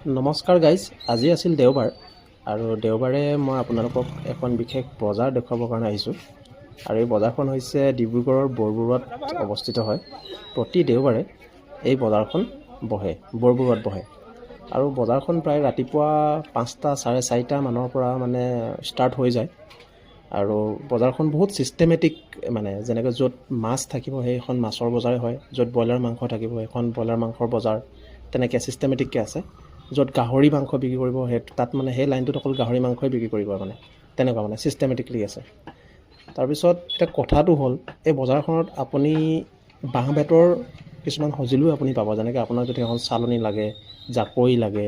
নমস্কাৰ গাইজ, আজি আছিল দেওবাৰ আৰু দেওবাৰে মই আপোনালোকক এখন বিশেষ বজাৰ দেখুৱাবৰ কাৰণে আহিছোঁ। আৰু এই বজাৰখন হৈছে ডিব্ৰুগড়ৰ বৰবৰুৱাত অৱস্থিত হয়। প্ৰতি দেওবাৰে এই বজাৰখন বহে, বৰবৰুৱাত বহে। আৰু বজাৰখন প্ৰায় ৰাতিপুৱা 5টা 4:30 মানৰ পৰা ষ্টাৰ্ট হৈ যায়। আৰু বজাৰখন বহুত ছিষ্টেমেটিক, যেনেকৈ য'ত মাছ থাকিব সেইখন মাছৰ বজাৰে হয়, য'ত ব্ৰইলাৰ মাংস থাকিব সেইখন ব্ৰইলাৰ মাংসৰ বজাৰ, তেনেকৈ ছিষ্টেমেটিককৈ আছে। য'ত গাহৰি মাংস বিক্ৰী কৰিব তাত সেই লাইনটোত অকল গাহৰি মাংসই বিক্ৰী কৰিব, তেনেকুৱা ছিষ্টেমেটিকলি আছে। তাৰপিছত এতিয়া কথাটো হ'ল, এই বজাৰখনত আপুনি বাঁহ বেতৰ কিছুমান সঁজুলিও আপুনি পাব। যেনেকৈ আপোনাক যদি এখন চালনী লাগে, জাকৈ লাগে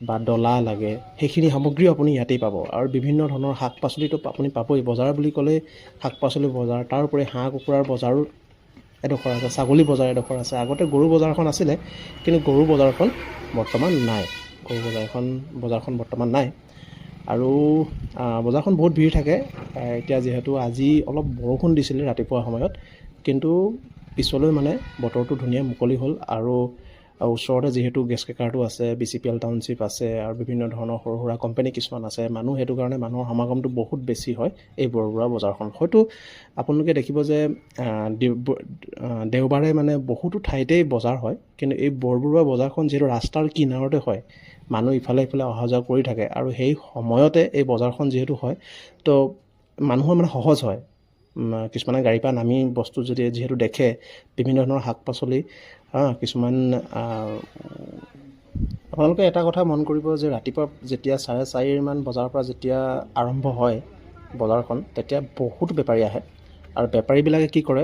বা ডলা লাগে, সেইখিনি সামগ্ৰীও আপুনি ইয়াতেই পাব। আৰু বিভিন্ন ধৰণৰ শাক পাচলিটো আপুনি পাবই। বজাৰ বুলি ক'লে শাক পাচলিৰ বজাৰ, তাৰ উপৰি হাঁহ কুকুৰাৰ বজাৰো এডোখৰ আছে, ছাগলী বজাৰ এডোখৰ আছে। আগতে গৰু বজাৰখন আছিলে, কিন্তু গৰু বজাৰখন বৰ্তমান নাই। বজাৰখন বৰ্তমান নাই। আৰু বজাৰখন বহুত ভিৰ থাকে। এতিয়া যিহেতু আজি অলপ বৰষুণ দিছিলে ৰাতিপুৱা সময়ত, কিন্তু পিছলৈ বতৰটো ধুনীয়া মুকলি হ'ল। আৰু ওচৰতে যিহেতু গেছ ক্ৰেকাৰটো আছে, BCPL টাউনশ্বিপ আছে আৰু বিভিন্ন ধৰণৰ সৰু সুৰা কোম্পানী কিছুমান আছে, সেইটো কাৰণে মানুহৰ সমাগমটো বহুত বেছি হয় এই বৰবৰুৱা বজাৰখন। হয়তো আপোনালোকে দেখিব যে দেওবাৰে বহুতো ঠাইতেই বজাৰ হয়, কিন্তু এই বৰবৰুৱা বজাৰখন যিহেতু ৰাস্তাৰ কিনাৰতে হয়, মানুহ ইফালে সিফালে অহা যোৱা কৰি থাকে। আৰু সেই সময়তে এই বজাৰখন যিহেতু হয়, তো মানুহৰ সহজ হয়। কিছুমানে গাড়ীৰ পৰা নামি বস্তু যিহেতু দেখে, বিভিন্ন ধৰণৰ শাক পাচলি, কিছুমান আপোনালোকে এটা কথা মন কৰিব যে ৰাতিপুৱা যেতিয়া 4:30 বজাৰ পৰা যেতিয়া আৰম্ভ হয় বজাৰখন, তেতিয়া বহুত বেপাৰী আহে। আৰু বেপাৰীবিলাকে কি কৰে,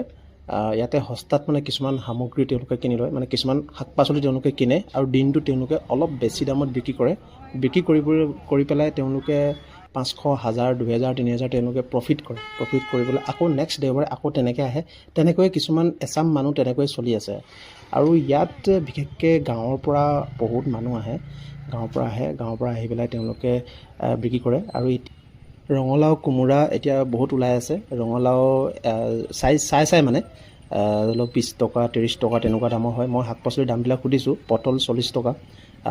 ইয়াতে সস্তাত কিছুমান সামগ্ৰী তেওঁলোকে কিনি লয়, কিছুমান শাক পাচলি তেওঁলোকে কিনে আৰু দিনটো তেওঁলোকে অলপ বেছি দামত বিক্ৰী কৰে। বিক্ৰী কৰি পেলাই তেওঁলোকে 500, 1000, 2000, 3000 তেওঁলোকে প্ৰফিট কৰে। প্ৰফিট কৰিবলৈ আকৌ নেক্সট দেওবাৰে আকৌ তেনেকৈ আহে। তেনেকৈ কিছুমান এচাম মানুহ তেনেকৈ চলি আছে। আৰু ইয়াত বিশেষকৈ গাঁৱৰ পৰা বহুত মানুহ আহে, গাঁৱৰ পৰা আহি পেলাই তেওঁলোকে বিক্ৰী কৰে। আৰু ৰঙালাও, কোমোৰা এতিয়া বহুত ওলাই আছে। ৰঙালাও চাই ধৰি লওক 20 টকা 30 টকা তেনেকুৱা দামৰ হয়। মই শাক পাচলিৰ দামবিলাক সুধিছোঁ। পটল 40 টকা,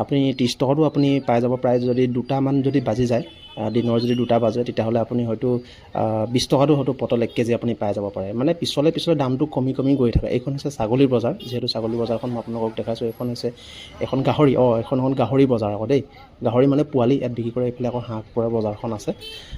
আপুনি 30 টকাতো আপুনি পাই যাব। প্ৰায় যদি দুটামান যদি বাজি যায়, দিনৰ যদি 2টা বাজে, তেতিয়াহ'লে আপুনি হয়তো 20 টকাতো হয়তো পটল 1 কেজি আপুনি পাই যাব পাৰে। পিছলে দামটো কমি গৈ থাকে। এইখন হৈছে ছাগলীৰ বজাৰ। যিহেতু ছাগলী বজাৰখন মই আপোনালোকক দেখাইছোঁ। এখন গাহৰি, এখন হ'ল গাহৰি বজাৰ আকৌ দেই। গাহৰি পোৱালি ইয়াত বিক্ৰী কৰে। এইফালে আকৌ হাঁহ কুকুৰাৰ বজাৰখন আছে।